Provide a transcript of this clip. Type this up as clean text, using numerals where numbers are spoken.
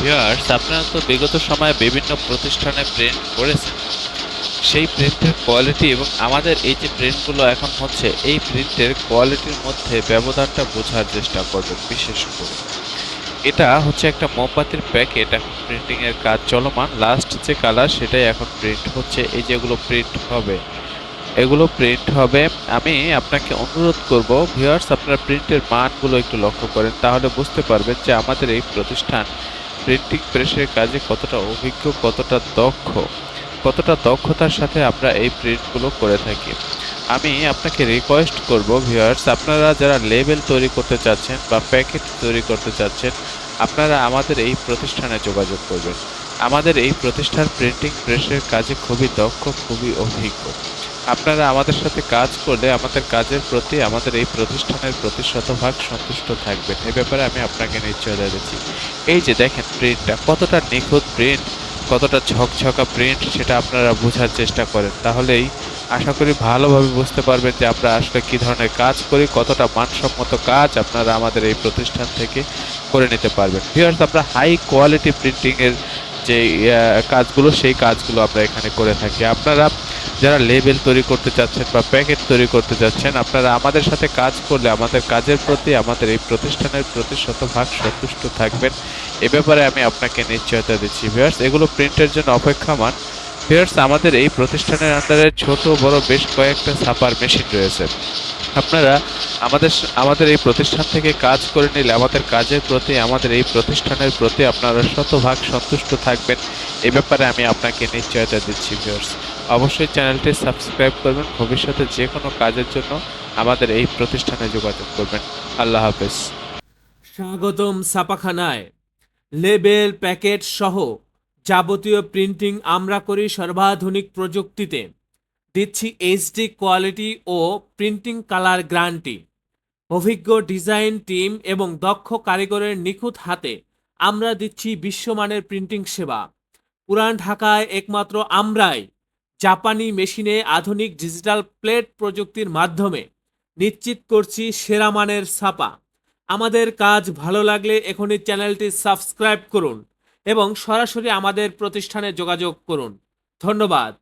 Viewers, আপনারা তো বিগত সময়ে বিভিন্ন প্রতিষ্ঠানে প্রিন্ট করেছেন। সেই প্রিন্টের কোয়ালিটি এবং আমাদের এই যে প্রিন্টগুলো এখন হচ্ছে, এই প্রিন্টের কোয়ালিটির মধ্যে ব্যবধানটা বোঝার চেষ্টা করবেন বিশেষ করে। এটা হচ্ছে একটা মোমবাতির প্যাকেট, এখন প্রিন্টিং এর কাজ চলমান। লাস্ট যে কালার সেটাই এখন প্রিন্ট হচ্ছে। এই যেগুলো প্রিন্ট হবে, এগুলো প্রিন্ট হবে। আমি আপনাকে অনুরোধ করব ভিউয়ার্স, আপনারা প্রিন্টের মানগুলো একটু লক্ষ্য করেন, তাহলে বুঝতে পারবেন যে আমাদের এই প্রতিষ্ঠান প্রিন্টিং প্রেসের কাজে কতটা অভিজ্ঞ, কতটা দক্ষতার সাথে আমরা এই প্রিন্টগুলো করে থাকি। আমি আপনাকে রিকোয়েস্ট করব ভিউয়ার্স, আপনারা যারা লেবেল তৈরি করতে চাচ্ছেন বা প্যাকেট তৈরি করতে চাচ্ছেন, আপনারা আমাদের এই প্রতিষ্ঠানে যোগাযোগ করবেন। আমাদের এই প্রতিষ্ঠান প্রিন্টিং প্রেসের কাজে খুবই দক্ষ, খুবই অভিজ্ঞ। আপনারা আমাদের সাথে কাজ করলে আমাদের কাজের প্রতি আমাদের এই প্রতিষ্ঠানের প্রতি শতভাগ সন্তুষ্ট থাকবেন। এ ব্যাপারে আমি আপনাকে নিশ্চয়তা দিচ্ছি। এই যে দেখেন প্রিন্টটা কতটা নিখুঁত প্রিন্ট, কতটা ঝকঝকা প্রিন্ট, সেটা আপনারা বোঝার চেষ্টা করেন। তাহলেই আশা করি ভালোভাবে বুঝতে পারবেন যে আমরা আসলে কি ধরনের কাজ করি, কতটা মানসম্মত কাজ আপনারা আমাদের এই প্রতিষ্ঠান থেকে করে নিতে পারবেন। ভিউয়ার্স, আমরা হাই কোয়ালিটি প্রিন্টিং এর যে কাজগুলো, সেই কাজগুলো আমরা এখানে করে থাকি। আপনারা যারা লেবেল তৈরি করতে চাচ্ছেন বা প্যাকেট তৈরি করতে চাচ্ছেন, আপনারা আমাদের সাথে কাজ করলে আমাদের কাজের প্রতি আমাদের এই প্রতিষ্ঠানের প্রতি শতভাগ সন্তুষ্ট থাকবেন। এ ব্যাপারে আমি আপনাকে নিশ্চয়তা দিচ্ছি। ভিউয়ার্স, এগুলো প্রিন্টের জন্য অপেক্ষমান। ভিউয়ার্স, আমাদের এই প্রতিষ্ঠানের আন্ডারে ছোট বড় বেশ কয়েকটা ছাপার মেশিন রয়েছে। আপনারা আমাদের এই প্রতিষ্ঠান থেকে কাজ করে নিলে আমাদের কাজের প্রতি আমাদের এই প্রতিষ্ঠানের প্রতি আপনারা শতভাগ সন্তুষ্ট থাকবেন। এ ব্যাপারে আমি আপনাকে নিশ্চয়তা দিচ্ছি। ভিউয়ার্স, অবশ্যই চ্যানেলটি সাবস্ক্রাইব করবেন। ভবিষ্যতে যে কোনো কাজের জন্য আমাদের এই প্রতিষ্ঠানে যোগাযোগ করবেন। আল্লাহ হাফেজ। স্বাগতম ছাপাখানায়। লেবেল প্যাকেট সহ যাবতীয় প্রিন্টিং আমরা করি সর্বাধুনিক প্রযুক্তিতে। দিচ্ছি এইচডি কোয়ালিটি ও প্রিন্টিং কালার গ্যারান্টি। অভিজ্ঞ ডিজাইন টিম এবং দক্ষ কারিগরের নিখুঁত হাতে আমরা দিচ্ছি বিশ্বমানের প্রিন্টিং সেবা। পুরান ঢাকায় একমাত্র আমরাই জাপানি মেশিনে আধুনিক ডিজিটাল প্লেট প্রযুক্তির মাধ্যমে নিশ্চিত করছি সেরা মানের ছাপা। আমাদের কাজ ভালো লাগলে এখনই চ্যানেলটি সাবস্ক্রাইব করুন এবং সরাসরি আমাদের প্রতিষ্ঠানে যোগাযোগ করুন। ধন্যবাদ।